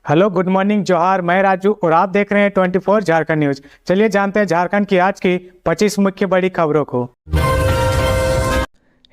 Hello, good morning, जोहार। मैं राजू और आप देख रहे हैं 24 झारखंड न्यूज। चलिए जानते हैं झारखंड की आज की 25 मुख्य बड़ी खबरों को।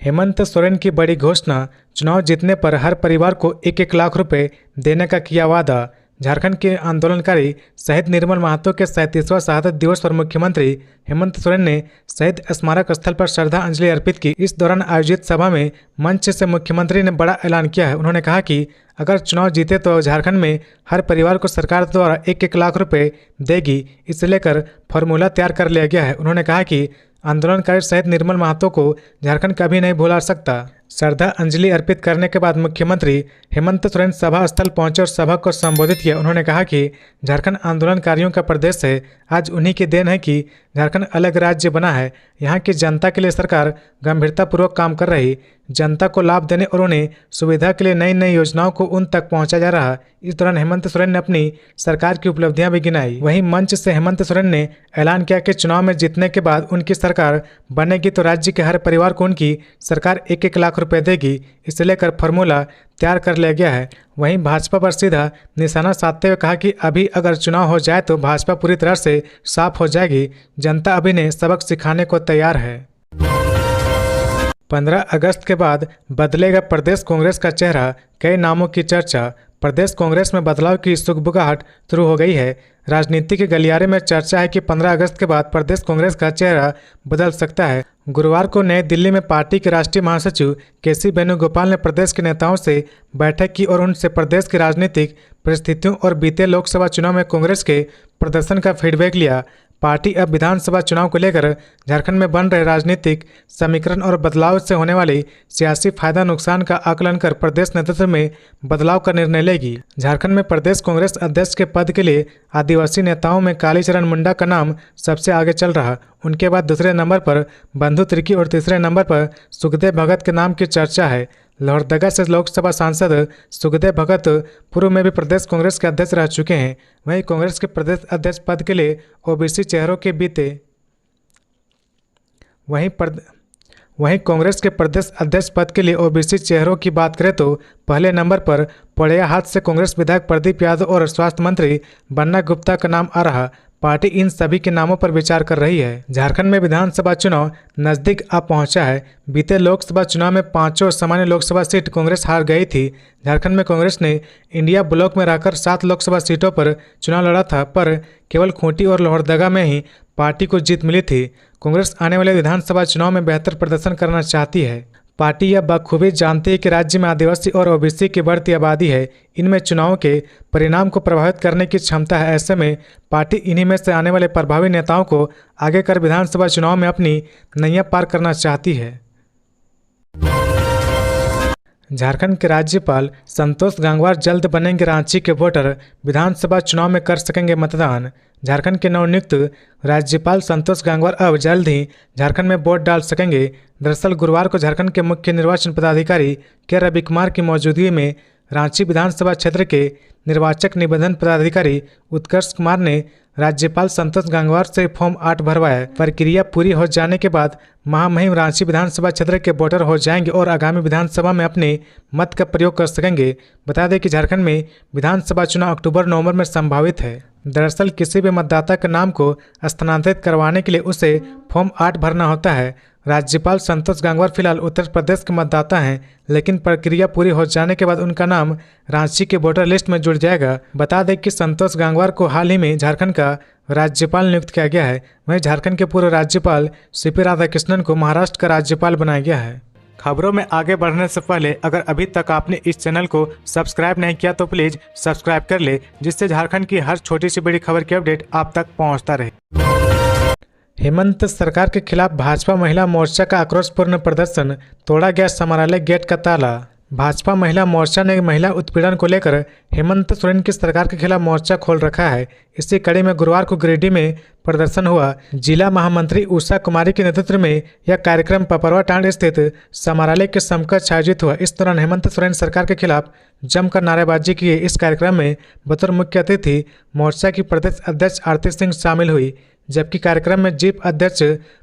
हेमंत सोरेन की बड़ी घोषणा, चुनाव जीतने पर हर परिवार को 1-1 लाख रुपए देने का किया वादा। झारखंड के आंदोलनकारी शहीद निर्मल महतो के 37वां शहादत दिवस पर मुख्यमंत्री हेमंत सोरेन ने शहीद स्मारक स्थल पर श्रद्धांजलि अर्पित की। इस दौरान आयोजित सभा में मंच से मुख्यमंत्री ने बड़ा ऐलान किया है। उन्होंने कहा कि अगर चुनाव जीते तो झारखंड में हर परिवार को सरकार द्वारा 1-1 लाख रुपए देगी। इसे लेकर फॉर्मूला तैयार कर लिया गया है। उन्होंने कहा कि आंदोलनकारी शहीद निर्मल महतो को झारखंड कभी नहीं भुला सकता। श्रद्धांजलि अर्पित करने के बाद मुख्यमंत्री हेमंत सोरेन सभा स्थल पहुंचे और सभा को संबोधित किया। उन्होंने कहा कि झारखंड आंदोलनकारियों का प्रदेश है। आज उन्हीं की देन है कि झारखंड अलग राज्य बना है। यहाँ की जनता के लिए सरकार गंभीरतापूर्वक काम कर रही, जनता को लाभ देने और उन्हें सुविधा के लिए नई नई योजनाओं को उन तक पहुंचा जा रहा। इस दौरान हेमंत सोरेन ने अपनी सरकार की उपलब्धियां भी गिनाई। वहीं मंच से हेमंत सोरेन ने ऐलान किया कि चुनाव में जीतने के बाद उनकी सरकार बनेगी तो राज्य के हर परिवार को उनकी सरकार 1-1 लाख रुपए देगी। इसे लेकर फॉर्मूला तैयार कर लिया गया है। वहीं भाजपा पर सीधा निशाना साधते हुए कहा कि अभी अगर चुनाव हो जाए तो भाजपा पूरी तरह से साफ हो जाएगी। जनता अभी ने सबक सिखाने को तैयार है। 15 अगस्त के बाद बदलेगा प्रदेश कांग्रेस का चेहरा, कई नामों की चर्चा। प्रदेश कांग्रेस में बदलाव की सुगबुगाहट शुरू हो गई है। राजनीति के गलियारे में चर्चा है कि 15 अगस्त के बाद प्रदेश कांग्रेस का चेहरा बदल सकता है। गुरुवार को नई दिल्ली में पार्टी के राष्ट्रीय महासचिव केसी वेणुगोपाल ने प्रदेश के नेताओं से बैठक की और उनसे प्रदेश की राजनीतिक परिस्थितियों और बीते लोकसभा चुनाव में कांग्रेस के प्रदर्शन का फीडबैक लिया। पार्टी अब विधानसभा चुनाव को लेकर झारखंड में बन रहे राजनीतिक समीकरण और बदलाव से होने वाली सियासी फायदा नुकसान का आकलन कर प्रदेश नेतृत्व में बदलाव का निर्णय लेगी। झारखंड में प्रदेश कांग्रेस अध्यक्ष के पद के लिए आदिवासी नेताओं में कालीचरण मुंडा का नाम सबसे आगे चल रहा। उनके बाद दूसरे नंबर पर बंधु तिर्की और तीसरे नंबर पर सुखदेव भगत के नाम की चर्चा है। लोहरदगा से लोकसभा सांसद सुखदेव भगत पूर्व में भी प्रदेश कांग्रेस के अध्यक्ष रह चुके हैं। वहीं कांग्रेस के प्रदेश अध्यक्ष पद के लिए ओबीसी चेहरों के बीते वहीं कांग्रेस के प्रदेश अध्यक्ष पद के लिए ओबीसी चेहरों की बात करें तो पहले नंबर पर पोड़ैयाहाट से कांग्रेस विधायक प्रदीप यादव और स्वास्थ्य मंत्री बन्ना गुप्ता का नाम आ रहा। पार्टी इन सभी के नामों पर विचार कर रही है। झारखंड में विधानसभा चुनाव नजदीक आ पहुंचा है। बीते लोकसभा चुनाव में 5 सामान्य लोकसभा सीट कांग्रेस हार गई थी। झारखंड में कांग्रेस ने इंडिया ब्लॉक में रहकर 7 लोकसभा सीटों पर चुनाव लड़ा था, पर केवल खूंटी और लोहरदगा में ही पार्टी को जीत मिली थी। कांग्रेस आने वाले विधानसभा चुनाव में बेहतर प्रदर्शन करना चाहती है। पार्टी यह बखूबी जानती है कि राज्य में आदिवासी और ओबीसी की बढ़ती आबादी है। इनमें चुनाव के परिणाम को प्रभावित करने की क्षमता है। ऐसे में पार्टी इन्हीं में से आने वाले प्रभावी नेताओं को आगे कर विधानसभा चुनाव में अपनी नैया पार करना चाहती है। झारखंड के राज्यपाल संतोष गंगवार जल्द बनेंगे रांची के वोटर, विधानसभा चुनाव में कर सकेंगे मतदान। झारखंड के नवनियुक्त राज्यपाल संतोष गंगवार अब जल्द ही झारखंड में वोट डाल सकेंगे। दरअसल गुरुवार को झारखंड के मुख्य निर्वाचन पदाधिकारी के रवि कुमार की मौजूदगी में रांची विधानसभा क्षेत्र के निर्वाचक निबंधन पदाधिकारी उत्कर्ष कुमार ने राज्यपाल संतोष गंगवार से फॉर्म 8 भरवाया। प्रक्रिया पूरी हो जाने के बाद महामहिम रांची विधानसभा क्षेत्र के वोटर हो जाएंगे और आगामी विधानसभा में अपने मत का प्रयोग कर सकेंगे। बता दें कि झारखंड में विधानसभा चुनाव अक्टूबर-नवंबर में संभावित है। दरअसल किसी भी मतदाता के नाम को स्थानांतरित करवाने के लिए उसे फॉर्म 8 भरना होता है। राज्यपाल संतोष गंगवार फिलहाल उत्तर प्रदेश के मतदाता हैं, लेकिन प्रक्रिया पूरी हो जाने के बाद उनका नाम रांची के वोटर लिस्ट में जुड़ जाएगा। बता दें कि संतोष गंगवार को हाल ही में झारखंड का राज्यपाल नियुक्त किया गया है। वहीं झारखंड के पूर्व राज्यपाल सीपी राधाकृष्णन को महाराष्ट्र का राज्यपाल बनाया गया है। खबरों में आगे बढ़ने से पहले अगर अभी तक आपने इस चैनल को सब्सक्राइब नहीं किया तो प्लीज सब्सक्राइब कर ले, जिससे झारखंड की हर छोटी सी बड़ी खबर की अपडेट आप तक पहुंचता रहे। हेमंत सरकार के खिलाफ भाजपा महिला मोर्चा का आक्रोशपूर्ण प्रदर्शन, तोड़ा गया समाहरणालय गेट का ताला। भाजपा महिला मोर्चा ने महिला उत्पीड़न को लेकर हेमंत सोरेन की सरकार के खिलाफ मोर्चा खोल रखा है। इसी कड़ी में गुरुवार को गिरिडीह में प्रदर्शन हुआ। जिला महामंत्री उषा कुमारी के नेतृत्व में यह कार्यक्रम पपरवा टांड स्थित समाहरणालय के समकक्ष आयोजित हुआ। इस दौरान हेमंत सोरेन सरकार के खिलाफ जमकर नारेबाजी की। इस कार्यक्रम में बतौर मुख्य अतिथि मोर्चा की प्रदेश अध्यक्ष आरती सिंह शामिल हुई, जबकि कार्यक्रम में जीप अध्यक्ष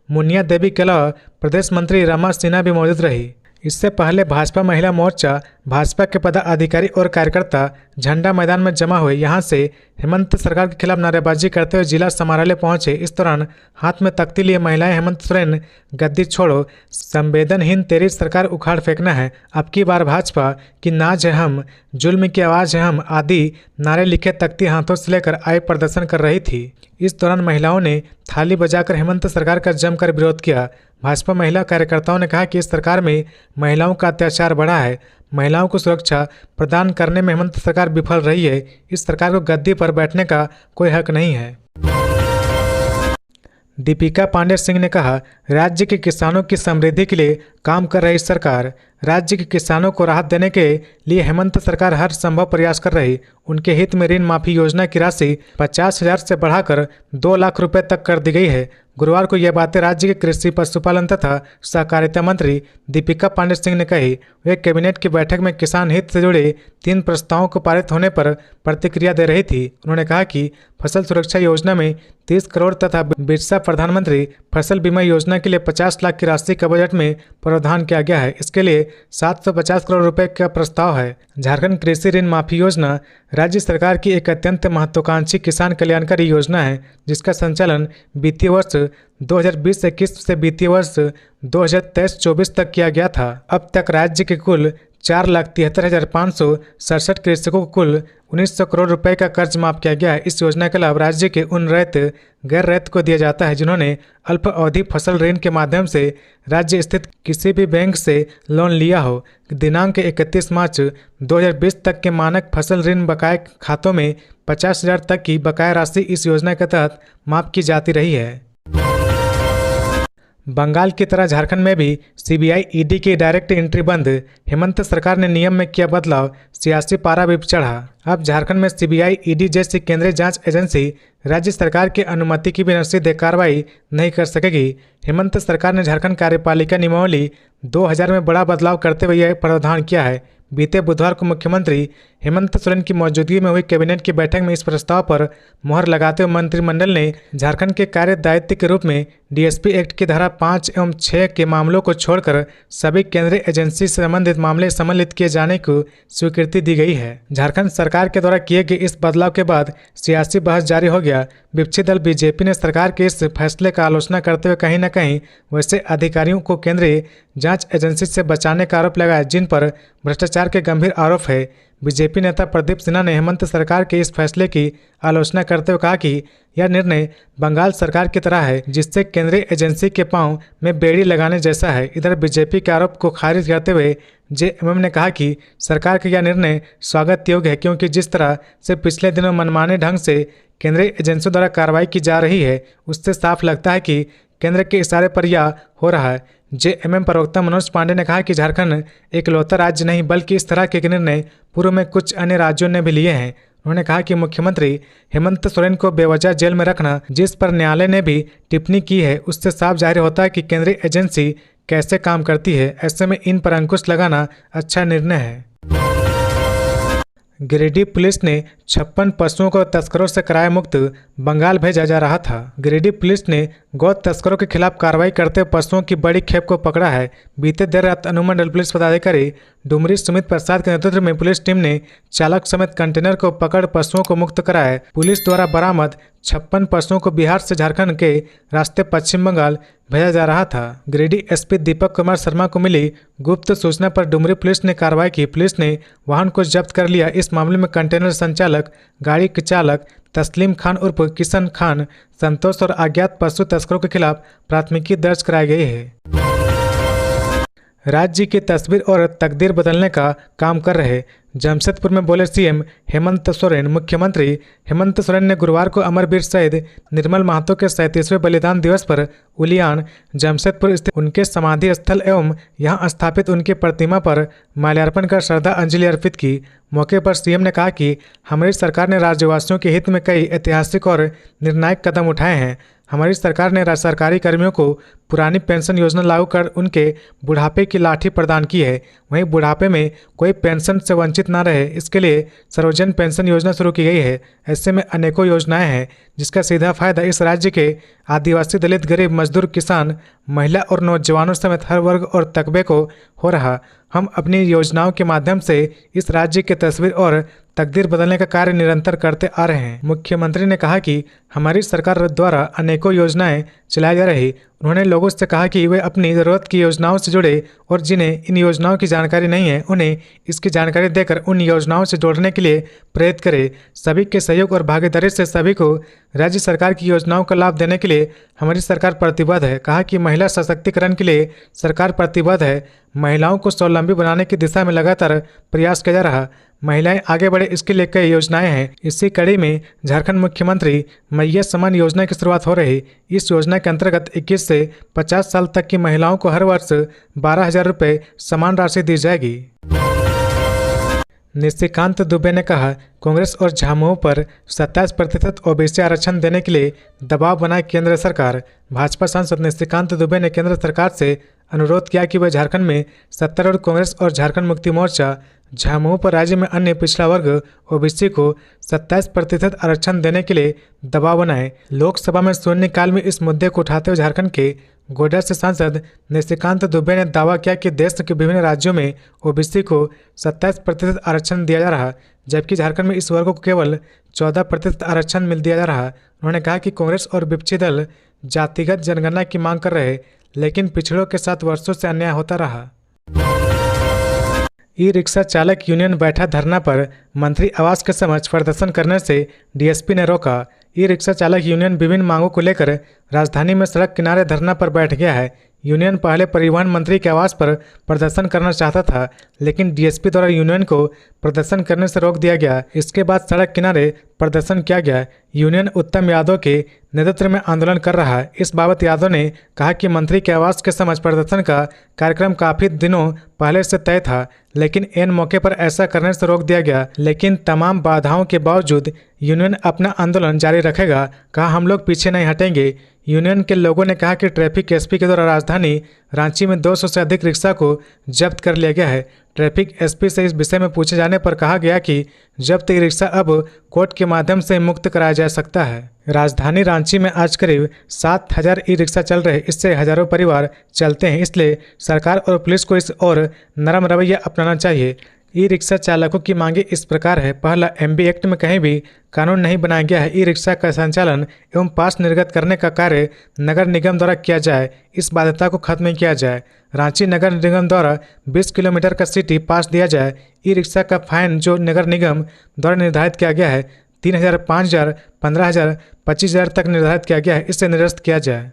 मुनिया देवी के अलावा प्रदेश मंत्री रमा सिन्हा भी मौजूद रही। इससे पहले भाजपा महिला मोर्चा भाजपा के पदाधिकारी और कार्यकर्ता झंडा मैदान में जमा हुए। यहां से हेमंत सरकार के खिलाफ नारेबाजी करते हुए जिला समाहरणालय पहुंचे। इस दौरान हाथ में तख्ती लिए महिलाएं हेमंत सोरेन गद्दी छोड़ो, संवेदनहीन तेरी सरकार उखाड़ फेंकना है, अब की बार भाजपा की नाज है हम, जुल्म की आवाज है हम आदि नारे लिखे तख्ती हाथों से लेकर आए प्रदर्शन कर रही थी। इस दौरान महिलाओं ने थाली बजाकर हेमंत सरकार का जमकर विरोध किया। भाजपा महिला कार्यकर्ताओं ने कहा कि इस सरकार में महिलाओं का अत्याचार बढ़ा है, महिलाओं को सुरक्षा प्रदान करने में हेमंत सरकार विफल रही है, इस सरकार को गद्दी पर बैठने का कोई हक नहीं है। दीपिका पांडे सिंह ने कहा, राज्य के किसानों की समृद्धि के लिए काम कर रही सरकार, राज्य के किसानों को राहत देने के लिए हेमंत सरकार हर संभव प्रयास कर रही। उनके हित में ऋण माफी योजना की राशि 50,000 से बढ़ाकर 2 लाख रुपए तक कर दी गई है। गुरुवार को यह बातें राज्य के कृषि, पशुपालन तथा सहकारिता मंत्री दीपिका पांडे सिंह ने कही। वे कैबिनेट की बैठक में किसान हित से जुड़े 3 प्रस्तावों को पारित होने पर प्रतिक्रिया दे रही थी। उन्होंने कहा कि फसल सुरक्षा योजना में 30 करोड़ तथा बिरसा प्रधानमंत्री फसल बीमा योजना के लिए 50 लाख की राशि का बजट में प्रावधान किया गया है। इसके लिए 750 करोड़ रुपए का प्रस्ताव है। झारखंड कृषि ऋण माफी योजना राज्य सरकार की एक अत्यंत महत्वाकांक्षी किसान कल्याणकारी योजना है, जिसका संचालन वित्तीय वर्ष 2020-21 से वित्तीय वर्ष 2023-24 तक किया गया था। अब तक राज्य के कुल 4,73,567 कृषकों को कुल 1,900 करोड़ रुपए का कर्ज माफ किया गया है। इस योजना का लाभ राज्य के उन रैत गैर रैत को दिया जाता है जिन्होंने अल्प अवधि फसल ऋण के माध्यम से राज्य स्थित किसी भी बैंक से लोन लिया हो। दिनांक 31 मार्च 2020 तक के मानक फसल ऋण बकाये खातों में 50,000 तक की बकाया राशि इस योजना के तहत माफ की जाती रही है। बंगाल की तरह झारखंड में भी सीबीआई ईडी की डायरेक्ट एंट्री बंद। हेमंत सरकार ने नियम में किया बदलाव, सियासी पारा भी चढ़ा। अब झारखंड में सीबीआई ईडी जैसी केंद्रीय जांच एजेंसी राज्य सरकार की अनुमति की बिना सीधे कार्रवाई नहीं कर सकेगी। हेमंत सरकार ने झारखंड कार्यपालिका नियमावली 2000 में बड़ा बदलाव करते हुए यह प्रावधान किया है। बीते बुधवार को मुख्यमंत्री हेमंत सोरेन की मौजूदगी में हुई कैबिनेट की बैठक में इस प्रस्ताव पर मुहर लगाते हुए मंत्रिमंडल ने झारखंड के कार्य दायित्व के रूप में डीएसपी एक्ट की धारा 5 एवं 6 के मामलों को छोड़कर सभी केंद्रीय एजेंसी से संबंधित मामले सम्मिलित किए जाने को स्वीकृति दी गई है। झारखंड सरकार के द्वारा किए गए इस बदलाव के बाद सियासी बहस जारी हो गया। विपक्षी दल बीजेपी ने सरकार के इस फैसले का आलोचना करते हुए कहीं न कहीं वैसे अधिकारियों को केंद्रीय जांच एजेंसी से बचाने का आरोप लगाया जिन पर भ्रष्टाचार के गंभीर आरोप है। बीजेपी नेता प्रदीप सिन्हा ने हेमंत सरकार के इस फैसले की आलोचना करते हुए कहा कि यह निर्णय बंगाल सरकार की तरह है जिससे केंद्रीय एजेंसी के पांव में बेड़ी लगाने जैसा है। इधर बीजेपी के आरोप को खारिज करते हुए जेएमएम ने कहा कि सरकार का यह निर्णय स्वागत योग्य है क्योंकि जिस तरह से पिछले दिनों मनमाने ढंग से केंद्रीय एजेंसियों द्वारा कार्रवाई की जा रही है उससे साफ लगता है कि केंद्र के इशारे पर यह हो रहा है। जेएमएम प्रवक्ता मनोज पांडे ने कहा कि झारखंड एकलौता राज्य नहीं बल्कि इस तरह के निर्णय पूर्व में कुछ अन्य राज्यों ने भी लिए हैं। उन्होंने कहा कि मुख्यमंत्री हेमंत सोरेन को बेवजह जेल में रखना जिस पर न्यायालय ने भी टिप्पणी की है उससे साफ जाहिर होता है कि केंद्रीय एजेंसी कैसे काम करती है। ऐसे में इन पर अंकुश लगाना अच्छा निर्णय है। गिरिडीह पुलिस ने 56 पशुओं को तस्करों से कराया मुक्त, बंगाल भेजा जा रहा था। गिरिडीह पुलिस ने गौ तस्करों के खिलाफ कार्रवाई करते हुए पशुओं की बड़ी खेप को पकड़ा है। बीते देर रात अनुमंडल पुलिस पदाधिकारी डुमरी सुमित प्रसाद के नेतृत्व में पुलिस टीम ने चालक समेत कंटेनर को पकड़ पशुओं को मुक्त कराया। पुलिस द्वारा बरामद 56 पशुओं को बिहार से झारखंड के रास्ते पश्चिम बंगाल भेजा जा रहा था। गिरिडीह एसपी दीपक कुमार शर्मा को मिली गुप्त सूचना पर डुमरी पुलिस ने कार्रवाई की। पुलिस ने वाहन को जब्त कर लिया। इस मामले में कंटेनर संचालक, गाड़ी के चालक तस्लीम खान उर्फ किशन खान, संतोष और अज्ञात पशु तस्करों के खिलाफ प्राथमिकी दर्ज कराई गई है। राज्य की तस्वीर और तकदीर बदलने का काम कर रहे जमशेदपुर में बोले सीएम हेमंत सोरेन। मुख्यमंत्री हेमंत सोरेन ने गुरुवार को अमरवीर शहीद निर्मल महतो के 37वें बलिदान दिवस पर उलियान जमशेदपुर स्थित उनके समाधि स्थल एवं यहां स्थापित उनकी प्रतिमा पर माल्यार्पण कर श्रद्धा अंजलि अर्पित की। मौके पर सीएम ने कहा कि हमारी सरकार ने राज्यवासियों के हित में कई ऐतिहासिक और निर्णायक कदम उठाए हैं। हमारी सरकार ने सरकारी कर्मियों को पुरानी पेंशन योजना लागू कर उनके बुढ़ापे की लाठी प्रदान की है। वहीं बुढ़ापे में कोई पेंशन से वंचित न रहे, इसके लिए सर्वजन पेंशन योजना शुरू की गई है। ऐसे में अनेकों योजनाएं हैं जिसका सीधा फायदा इस राज्य के आदिवासी, दलित, गरीब, मजदूर, किसान, महिला और नौजवानों समेत हर वर्ग और तबके को हो रहा। हम अपनी योजनाओं के माध्यम से इस राज्य की तस्वीर और तकदीर बदलने का कार्य निरंतर करते आ रहे हैं। मुख्यमंत्री ने कहा कि हमारी सरकार द्वारा अनेकों योजनाएं चलाई जा रही। उन्होंने लोगों से कहा कि वे अपनी ज़रूरत की योजनाओं से जुड़े और जिन्हें इन योजनाओं की जानकारी नहीं है उन्हें इसकी जानकारी देकर उन योजनाओं से जोड़ने के लिए प्रेरित करें। सभी के सहयोग और भागीदारी से सभी को राज्य सरकार की योजनाओं का लाभ देने के लिए हमारी सरकार प्रतिबद्ध है। कहा कि महिला सशक्तिकरण के लिए सरकार प्रतिबद्ध है। महिलाओं को स्वावलंबी बनाने की दिशा में लगातार प्रयास किया जा रहा। महिलाएं आगे बढ़े, इसके लिए कई योजनाएं हैं। इसी कड़ी में झारखंड मुख्यमंत्री मैया सम्मान योजना की शुरुआत हो रही। इस योजना के अंतर्गत 21 से 50 साल तक की महिलाओं को हर वर्ष 12,000 रुपये समान राशि दी जाएगी। निशिकांत दुबे ने कहा, कांग्रेस और झामुमो पर 27% ओबीसी आरक्षण देने के लिए दबाव बनाए केंद्र सरकार। भाजपा सांसद निशिकांत दुबे ने केंद्र सरकार से अनुरोध किया कि वह झारखंड में सत्तारूढ़ कांग्रेस और झारखंड मुक्ति मोर्चा झामुमो पर राज्य में अन्य पिछड़ा वर्ग ओबीसी को 27% आरक्षण देने के लिए दबाव बनाए। लोकसभा में शून्यकाल में इस मुद्दे को उठाते हुए झारखंड के गोड्डा से सांसद निशिकांत दुबे ने दावा किया कि देश के विभिन्न राज्यों में ओबीसी को 27% आरक्षण दिया जा रहा, जबकि झारखंड में इस वर्ग को केवल 14% आरक्षण मिल दिया जा रहा। उन्होंने कहा कि कांग्रेस और विपक्षी दल जातिगत जनगणना की मांग कर रहे, लेकिन पिछड़ों के साथ वर्षों से अन्याय होता रहा। ई रिक्शा चालक यूनियन बैठा धरना पर मंत्री आवास के समक्ष प्रदर्शन करने से डीएसपी ने रोका। ई रिक्शा चालक यूनियन विभिन्न मांगों को लेकर राजधानी में सड़क किनारे धरना पर बैठ गया है। यूनियन पहले परिवहन मंत्री के आवास पर प्रदर्शन करना चाहता था, लेकिन डीएसपी द्वारा यूनियन को प्रदर्शन करने से रोक दिया गया। इसके बाद सड़क किनारे प्रदर्शन किया गया। यूनियन उत्तम यादव के नेतृत्व में आंदोलन कर रहा है। इस बाबत यादव ने कहा कि मंत्री के आवास के समक्ष प्रदर्शन का कार्यक्रम काफी दिनों पहले से तय था, लेकिन एन मौके पर ऐसा करने से रोक दिया गया। लेकिन तमाम बाधाओं के बावजूद यूनियन अपना आंदोलन जारी रखेगा। कहा, हम लोग पीछे नहीं हटेंगे। यूनियन के लोगों ने कहा कि ट्रैफिक एसपी के द्वारा राजधानी रांची में 200 से अधिक रिक्शा को जब्त कर लिया गया है। ट्रैफिक एसपी से इस विषय में पूछे जाने पर कहा गया कि जब्त ई रिक्शा अब कोर्ट के माध्यम से मुक्त कराया जा सकता है। राजधानी रांची में आज करीब 7,000 ई रिक्शा चल रहे, इससे हजारों परिवार चलते हैं। इसलिए सरकार और पुलिस को इस और नरम रवैया अपनाना चाहिए। ई रिक्शा चालकों की मांगे इस प्रकार है। पहला, एमबी एक्ट में कहीं भी कानून नहीं बनाया गया है। ई रिक्शा का संचालन एवं पास निर्गत करने का कार्य नगर निगम द्वारा किया जाए। इस बाध्यता को खत्म किया जाए। रांची नगर निगम द्वारा 20 किलोमीटर का सिटी पास दिया जाए। ई रिक्शा का फाइन जो नगर निगम द्वारा निर्धारित किया गया है 3,000, 5,000, 15,000, 25,000 तक निर्धारित किया गया है, इससे निरस्त किया जाए।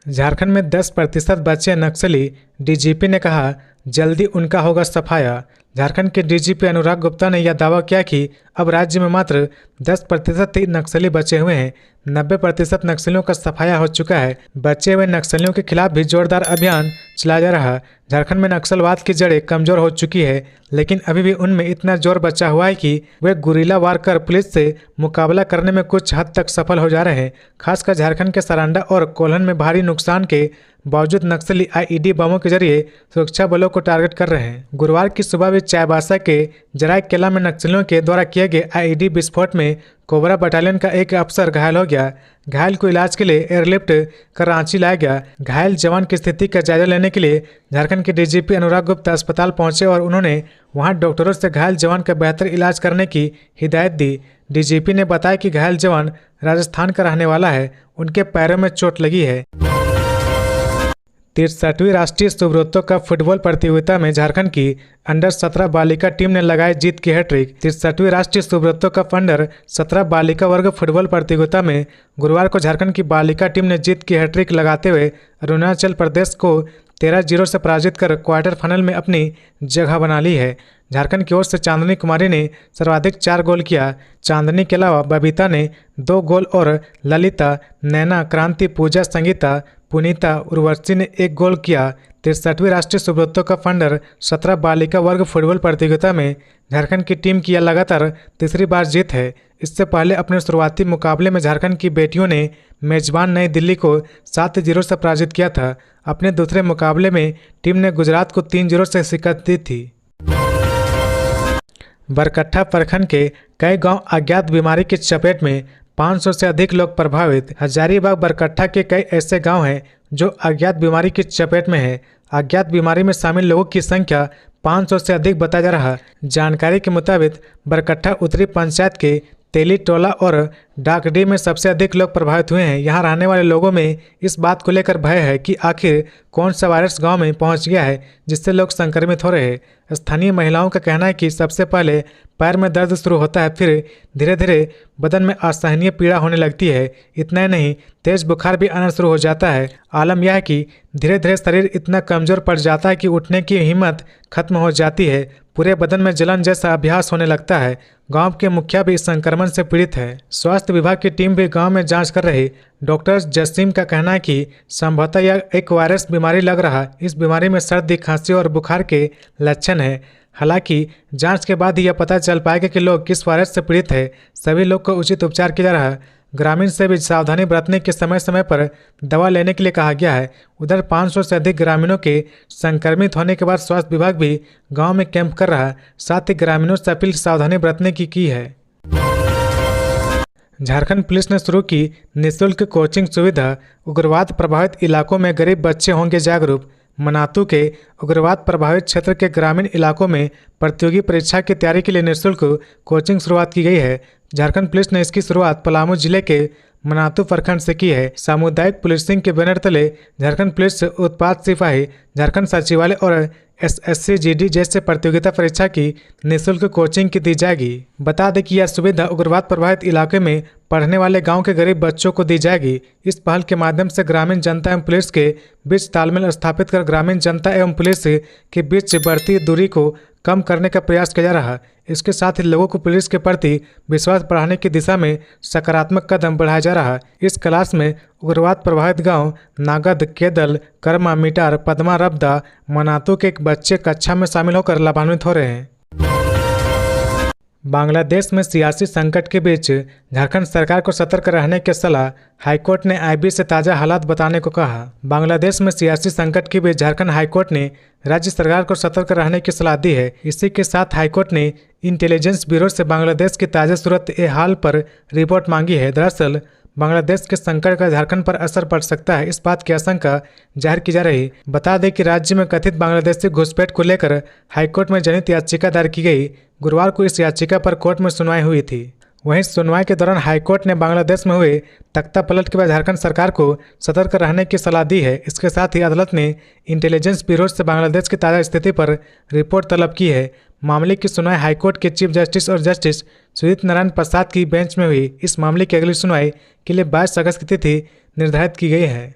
झारखंड में 10% बचे नक्सली, डीजीपी ने कहा जल्दी उनका होगा सफाया। झारखंड के डीजीपी अनुराग गुप्ता ने यह दावा किया कि अब राज्य में मात्र 10% ही नक्सली बचे हुए हैं। 90% नक्सलियों का सफाया हो चुका है। बचे हुए नक्सलियों के खिलाफ भी जोरदार अभियान चलाया जा रहा है। झारखंड में नक्सलवाद की जड़ें कमजोर हो चुकी है, लेकिन अभी भी उनमें इतना जोर बचा हुआ है कि वे गुरीला वार कर पुलिस से मुकाबला करने में कुछ हद तक सफल हो जा रहे हैं। खासकर झारखंड के सरांडा और कोल्हन में भारी नुकसान के बावजूद नक्सली आईईडी बमों के जरिए सुरक्षा बलों को टारगेट कर रहे हैं। गुरुवार की सुबह भी चाईबासा के जराय केला में नक्सलियों के द्वारा किए गए आईईडी विस्फोट में कोबरा बटालियन का एक अफसर घायल हो गया। घायल को इलाज के लिए एयरलिफ्ट कर रांची लाया गया। घायल जवान की स्थिति का जायजा लेने के लिए झारखंड के डीजीपी अनुराग गुप्ता अस्पताल पहुंचे और उन्होंने वहां डॉक्टरों से घायल जवान का बेहतर इलाज करने की हिदायत दी। डीजीपी ने बताया कि घायल जवान राजस्थान का रहने वाला है, उनके पैरों में चोट लगी है। 63वीं राष्ट्रीय सुब्रतों कप फुटबॉल प्रतियोगिता में झारखंड की अंडर 17 बालिका टीम ने लगाई जीत की हैट्रिक। 63वीं राष्ट्रीय सुब्रतों कप अंडर 17 बालिका वर्ग फुटबॉल प्रतियोगिता में गुरुवार को झारखंड की बालिका टीम ने जीत की हैट्रिक लगाते हुए अरुणाचल प्रदेश को 13-0 से पराजित कर क्वार्टर फाइनल में अपनी जगह बना ली है। झारखंड की ओर से चांदनी कुमारी ने सर्वाधिक 4 गोल किया। चांदनी के अलावा बबीता ने 2 गोल और ललिता, नैना, क्रांति, पूजा, संगीता, पुनीता, उर्वशी ने 1 गोल किया। 63वीं राष्ट्रीय सुब्रतों कप अंडर 17 बालिका वर्ग फुटबॉल प्रतियोगिता में झारखंड की टीम की यह लगातार तीसरी बार जीत है। इससे पहले अपने शुरुआती मुकाबले में झारखंड की बेटियों ने मेजबान नई दिल्ली को 7-0 से पराजित किया था। अपने दूसरे मुकाबले में टीम ने गुजरात को 3-0 से शिकस्त दी थी। बरकट्ठा प्रखंड के कई गांव अज्ञात बीमारी की चपेट में, 500 से अधिक लोग प्रभावित। हजारीबाग बरकट्ठा के कई ऐसे गांव हैं जो अज्ञात बीमारी की चपेट में है। अज्ञात बीमारी में शामिल लोगों की संख्या 500 से अधिक बताया जा रहा। जानकारी के मुताबिक बरकट्ठा उत्तरी पंचायत के तेली टोला और डाकडी में सबसे अधिक लोग प्रभावित हुए हैं। यहाँ रहने वाले लोगों में इस बात को लेकर भय है कि आखिर कौन सा वायरस गांव में पहुंच गया है जिससे लोग संक्रमित हो रहे हैं। स्थानीय महिलाओं का कहना है कि सबसे पहले पैर में दर्द शुरू होता है, फिर धीरे धीरे बदन में असहनीय पीड़ा होने लगती है। इतना ही नहीं, तेज बुखार भी आना शुरू हो जाता है। आलम यह है कि धीरे धीरे शरीर इतना कमजोर पड़ जाता है कि उठने की हिम्मत खत्म हो जाती है। पूरे बदन में जलन जैसा अभ्यास होने लगता है। गांव के मुखिया भी इस संक्रमण से पीड़ित है। स्वास्थ्य विभाग की टीम भी गांव में जांच कर रही। डॉक्टर जसीम का कहना है कि संभवतः यह एक वायरस बीमारी लग रहा। इस बीमारी में सर्दी, खांसी और बुखार के लक्षण है। हालांकि जांच के बाद ही यह पता चल पाएगा कि लोग किस वायरस से पीड़ित है। सभी लोग को उचित उपचार किया जा रहा है। ग्रामीण से भी सावधानी बरतने के समय समय पर दवा लेने के लिए कहा गया है। उधर 500 से अधिक ग्रामीणों के संक्रमित होने के बाद स्वास्थ्य विभाग भी गांव में कैंप कर रहा है। साथ ही ग्रामीणों से अपील सावधानी बरतने की है। झारखंड पुलिस ने शुरू की निःशुल्क कोचिंग सुविधा। उग्रवाद प्रभावित इलाकों में गरीब बच्चे होंगे जागरूक। मनातू के उग्रवाद प्रभावित क्षेत्र के ग्रामीण इलाकों में प्रतियोगी परीक्षा की तैयारी के लिए निःशुल्क कोचिंग शुरुआत की गई है। झारखंड पुलिस ने इसकी शुरुआत पलामू जिले के मनातू प्रखंड से की है। सामुदायिक पुलिसिंग के बैनर तले झारखंड पुलिस उत्पाद सिपाही, झारखंड सचिवालय और SSC-GD जैसे प्रतियोगिता परीक्षा की निःशुल्क कोचिंग की दी जाएगी। बता दें कि यह सुविधा उग्रवाद प्रभावित इलाके में पढ़ने वाले गांव के गरीब बच्चों को दी जाएगी। इस पहल के माध्यम से ग्रामीण जनता एवं पुलिस के बीच तालमेल स्थापित कर ग्रामीण जनता एवं पुलिस के बीच बढ़ती दूरी को कम करने का प्रयास किया जा रहा है। इसके साथ ही लोगों को पुलिस के प्रति विश्वास बढ़ाने की दिशा में सकारात्मक कदम बढ़ाया जा रहा है। इस क्लास में उग्रवाद प्रभावित गांव नागद, केदल, कर्मा, मिटार, पदमा, रबदा, मनातू के बच्चे कक्षा में शामिल होकर लाभान्वित हो रहे हैं। बांग्लादेश में सियासी संकट के बीच झारखंड सरकार को सतर्क रहने की सलाह। हाईकोर्ट ने IB से ताज़ा हालात बताने को कहा। बांग्लादेश में सियासी संकट के बीच झारखंड हाईकोर्ट ने राज्य सरकार को सतर्क रहने की सलाह दी है। इसी के साथ हाईकोर्ट ने इंटेलिजेंस ब्यूरो से बांग्लादेश की ताज़ा सूरत-ए-हाल पर रिपोर्ट मांगी है। दरअसल बांग्लादेश के संकट का झारखंड पर असर पड़ सकता है, इस बात की आशंका जाहिर की जा रही। बता दें कि राज्य में कथित बांग्लादेशी घुसपैठ को लेकर हाईकोर्ट में जनहित याचिका दायर की गई। गुरुवार को इस याचिका पर कोर्ट में सुनवाई हुई थी। वहीं सुनवाई के दौरान हाईकोर्ट ने बांग्लादेश में हुए तख्ता पलट के बाद झारखंड सरकार को सतर्क रहने की सलाह दी है। इसके साथ ही अदालत ने इंटेलिजेंस ब्यूरो से बांग्लादेश की ताज़ा स्थिति पर रिपोर्ट तलब की है। मामले की सुनवाई हाईकोर्ट के चीफ जस्टिस और जस्टिस सुजीत नारायण प्रसाद की बेंच में हुई। इस मामले की अगली सुनवाई के लिए 22 अगस्त की तिथि निर्धारित की गई है।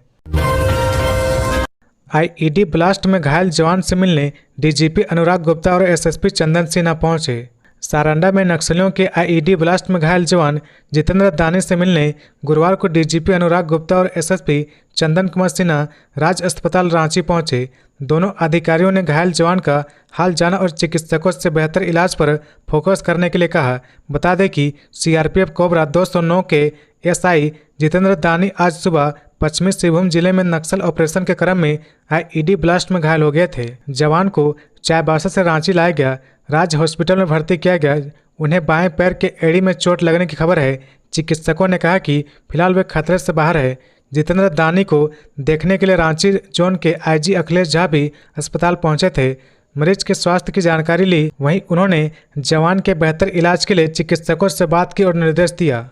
IED ब्लास्ट में घायल जवान से मिलने DGP अनुराग गुप्ता और SSP चंदन सिन्हा पहुंचे। सारंडा में नक्सलियों के IED ब्लास्ट में घायल जवान जितेंद्र दानी से मिलने गुरुवार को DGP अनुराग गुप्ता और SSP चंदन कुमार सिन्हा राज अस्पताल रांची पहुंचे। दोनों अधिकारियों ने घायल जवान का हाल जाना और चिकित्सकों से बेहतर इलाज पर फोकस करने के लिए कहा। बता दें कि CRPF कोबरा 209 के SI जितेंद्र दानी आज सुबह पश्चिमी सिंहभूम जिले में नक्सल ऑपरेशन के क्रम में IED ब्लास्ट में घायल हो गए थे। जवान को चाईबासा से रांची लाया गया, राज हॉस्पिटल में भर्ती किया गया। उन्हें बाएं पैर के एड़ी में चोट लगने की खबर है। चिकित्सकों ने कहा कि फिलहाल वे खतरे से बाहर है। जितेंद्र दानी को देखने के लिए रांची जोन के IG अखिलेश झा भी अस्पताल पहुंचे थे। मरीज के स्वास्थ्य की जानकारी ली। वहीं उन्होंने जवान के बेहतर इलाज के लिए चिकित्सकों से बात की और निर्देश दिया।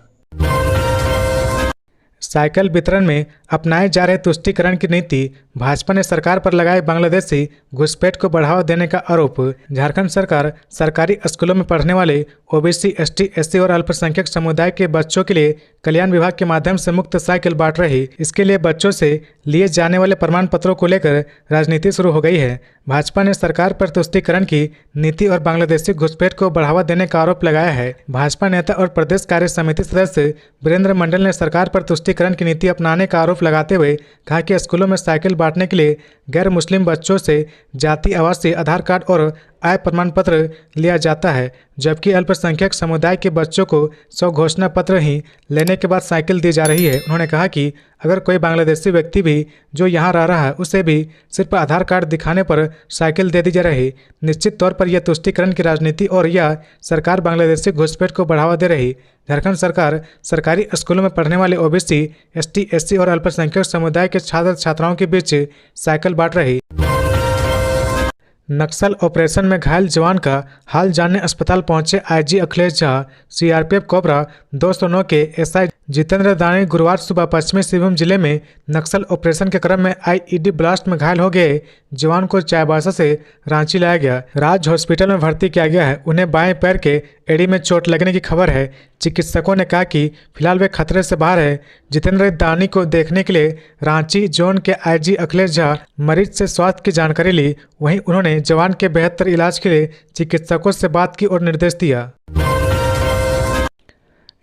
साइकिल वितरण में अपनाए जा रहे तुष्टीकरण की नीति। भाजपा ने सरकार पर लगाए बांग्लादेशी घुसपैठ को बढ़ावा देने का आरोप। झारखंड सरकार सरकारी स्कूलों में पढ़ने वाले OBC, ST, SC और अल्पसंख्यक समुदाय के बच्चों के लिए कल्याण विभाग के माध्यम से मुफ्त साइकिल बांट रही। इसके लिए बच्चों से लिए जाने वाले प्रमाण पत्रों को लेकर राजनीति शुरू हो गई है। भाजपा ने सरकार पर तुष्टीकरण की नीति और बांग्लादेशी घुसपैठ को बढ़ावा देने का आरोप लगाया है। भाजपा नेता और प्रदेश कार्य समिति सदस्य वीरेंद्र मंडल ने सरकार पर तुष्टीकरण की नीति अपनाने का आरोप लगाते हुए कहा कि स्कूलों में साइकिल बांटने के लिए गैर मुस्लिम बच्चों से जाति, आवासीय, आधार कार्ड और आय प्रमाण पत्र लिया जाता है, जबकि अल्पसंख्यक समुदाय के बच्चों को स्वघोषणा पत्र ही लेने के बाद साइकिल दी जा रही है। उन्होंने कहा कि अगर कोई बांग्लादेशी व्यक्ति भी जो यहाँ रह रहा है उसे भी सिर्फ आधार कार्ड दिखाने पर साइकिल दे दी जा रही। निश्चित तौर पर यह तुष्टीकरण की राजनीति और यह सरकार बांग्लादेशी घुसपैठ को बढ़ावा दे रही। झारखंड सरकार सरकारी स्कूलों में पढ़ने वाले ओबीसी, एसटी, एससी और अल्पसंख्यक समुदाय के छात्र छात्राओं के बीच साइकिल बांट रही। नक्सल ऑपरेशन में घायल जवान का हाल जानने अस्पताल पहुंचे IG Akhilesh Jha. CRPF cobra 209 के एसआई जितेंद्र दानी गुरुवार सुबह पश्चिमी सिंहभूम जिले में नक्सल ऑपरेशन के क्रम में आईईडी ब्लास्ट में घायल हो गए जवान को चाईबासा से रांची लाया गया। राज हॉस्पिटल में भर्ती किया गया है। उन्हें बाएं पैर के एड़ी में चोट लगने की खबर है। चिकित्सकों ने कहा कि फिलहाल वे खतरे से बाहर है। जितेंद्र दानी को देखने के लिए रांची जोन के आईजी अखिलेश झा मरीज से स्वास्थ्य की जानकारी ली। वहीं उन्होंने जवान के बेहतर इलाज के लिए चिकित्सकों से बात की और निर्देश दिया।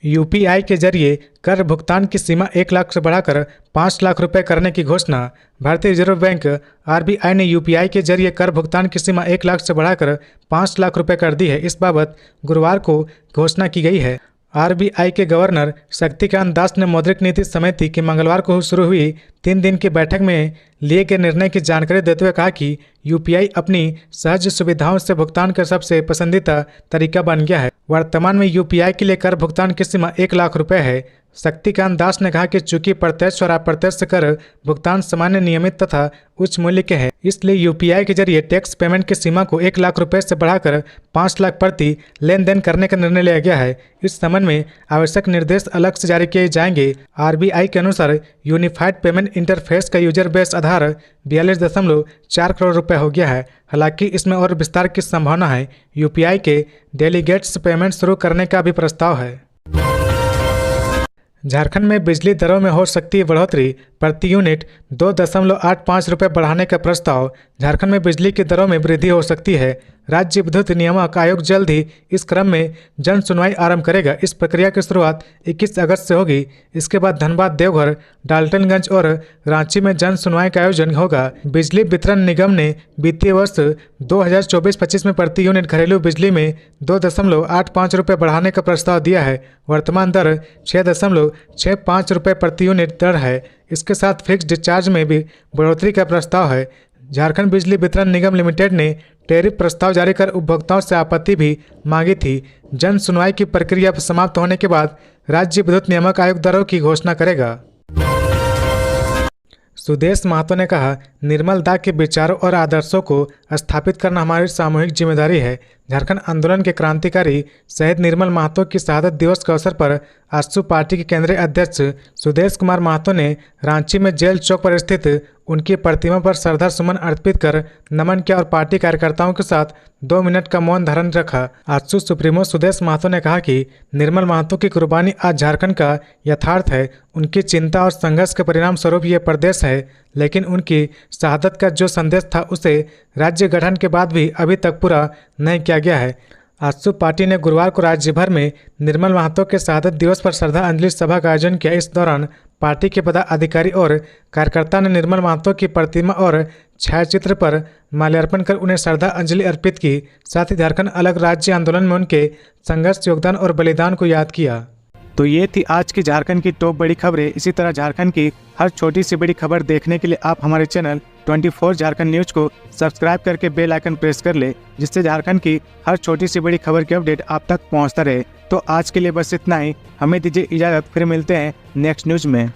यूपीआई के जरिए कर भुगतान की सीमा 1 लाख से बढ़ाकर 5 लाख रुपए करने की घोषणा। भारतीय रिजर्व बैंक आरबीआई ने यूपीआई के जरिए कर भुगतान की सीमा 1 लाख से बढ़ाकर 5 लाख रुपए कर दी है। इस बाबत गुरुवार को घोषणा की गई है। आरबीआई के गवर्नर शक्तिकांत दास ने मौद्रिक नीति समिति की मंगलवार को शुरू हुई 3 दिन की बैठक में लिए गए निर्णय की जानकारी देते हुए कहा कि यूपीआई अपनी सहज सुविधाओं से भुगतान का सबसे पसंदीदा तरीका बन गया है। वर्तमान में यूपीआई के लिए कर भुगतान की सीमा 1 लाख रुपए है। शक्तिकांत दास ने कहा कि चूंकि प्रत्यक्ष और अप्रत्यक्ष कर भुगतान सामान्य, नियमित तथा उच्च मूल्य के हैं, इसलिए यूपीआई के जरिए टैक्स पेमेंट की सीमा को 1 लाख रुपए से बढ़ाकर 5 लाख प्रति लेन देन करने का निर्णय लिया गया है। इस संबंध में आवश्यक निर्देश अलग से जारी किए जाएंगे। आरबीआई के अनुसार यूनिफाइड पेमेंट इंटरफेस का यूजर बेस आधार 42.4 करोड़ रुपए हो गया है। हालांकि इसमें और विस्तार की संभावना है। यूपीआई के डेलीगेट्स पेमेंट शुरू करने का भी प्रस्ताव है। झारखंड में बिजली दरों में हो सकती है बढ़ोतरी, प्रति यूनिट 2.85 रुपये बढ़ाने का प्रस्ताव। झारखंड में बिजली की दरों में वृद्धि हो सकती है। राज्य विद्युत नियामक आयोग जल्द ही इस क्रम में जन सुनवाई आरंभ करेगा। इस प्रक्रिया की शुरुआत 21 अगस्त से होगी। इसके बाद धनबाद, देवघर, डाल्टनगंज और रांची में जन सुनवाई का आयोजन होगा। बिजली वितरण निगम ने वित्तीय वर्ष 2024-25 में प्रति यूनिट घरेलू बिजली में 2.85 रुपये बढ़ाने का प्रस्ताव दिया है। वर्तमान दर 6.65 रुपये प्रति यूनिट दर है। इसके साथ फिक्स्ड चार्ज में भी बढ़ोतरी का प्रस्ताव है। झारखंड बिजली वितरण निगम लिमिटेड ने टैरिफ प्रस्ताव जारी कर उपभोक्ताओं से आपत्ति भी मांगी थी। जन सुनवाई की प्रक्रिया समाप्त होने के बाद राज्य विद्युत नियामक आयोग दरों की घोषणा करेगा। सुदेश महतो ने कहा, निर्मल दा के विचारों और आदर्शों को स्थापित करना हमारी सामूहिक जिम्मेदारी है। झारखंड आंदोलन के क्रांतिकारी शहीद निर्मल महतो की शहादत दिवस के अवसर पर आजसू पार्टी के केंद्रीय अध्यक्ष सुदेश कुमार महतो ने रांची में जेल चौक पर स्थित उनकी प्रतिमा पर श्रद्धा सुमन अर्पित कर नमन किया और पार्टी कार्यकर्ताओं के साथ 2 मिनट का मौन धारण रखा। आजसू सुप्रीमो सुदेश महतो ने कहा कि निर्मल महतो की कुर्बानी आज झारखंड का यथार्थ है। उनकी चिंता और संघर्ष के परिणाम स्वरूप ये प्रदेश है, लेकिन उनकी शहादत का जो संदेश था उसे राज्य गठन के बाद भी अभी तक पूरा नहीं किया गया है। आजसू पार्टी ने गुरुवार को राज्य भर में निर्मल महतो के शहादत दिवस पर श्रद्धांजलि सभा का आयोजन किया। इस दौरान पार्टी के पदाधिकारी और कार्यकर्ता ने निर्मल महतो की प्रतिमा और छायाचित्र पर माल्यार्पण कर उन्हें श्रद्धांजलि अर्पित की। साथ ही झारखंड अलग राज्य आंदोलन में उनके संघर्ष, योगदान और बलिदान को याद किया। तो ये थी आज की झारखंड की टॉप बड़ी खबरें। इसी तरह झारखंड की हर छोटी सी बड़ी खबर देखने के लिए आप हमारे चैनल 24 झारखंड न्यूज को सब्सक्राइब करके बेल आइकन प्रेस कर ले, जिससे झारखंड की हर छोटी सी बड़ी खबर की अपडेट आप तक पहुंचता रहे। तो आज के लिए बस इतना ही। हमें दीजिए इजाजत, फिर मिलते हैं नेक्स्ट न्यूज में।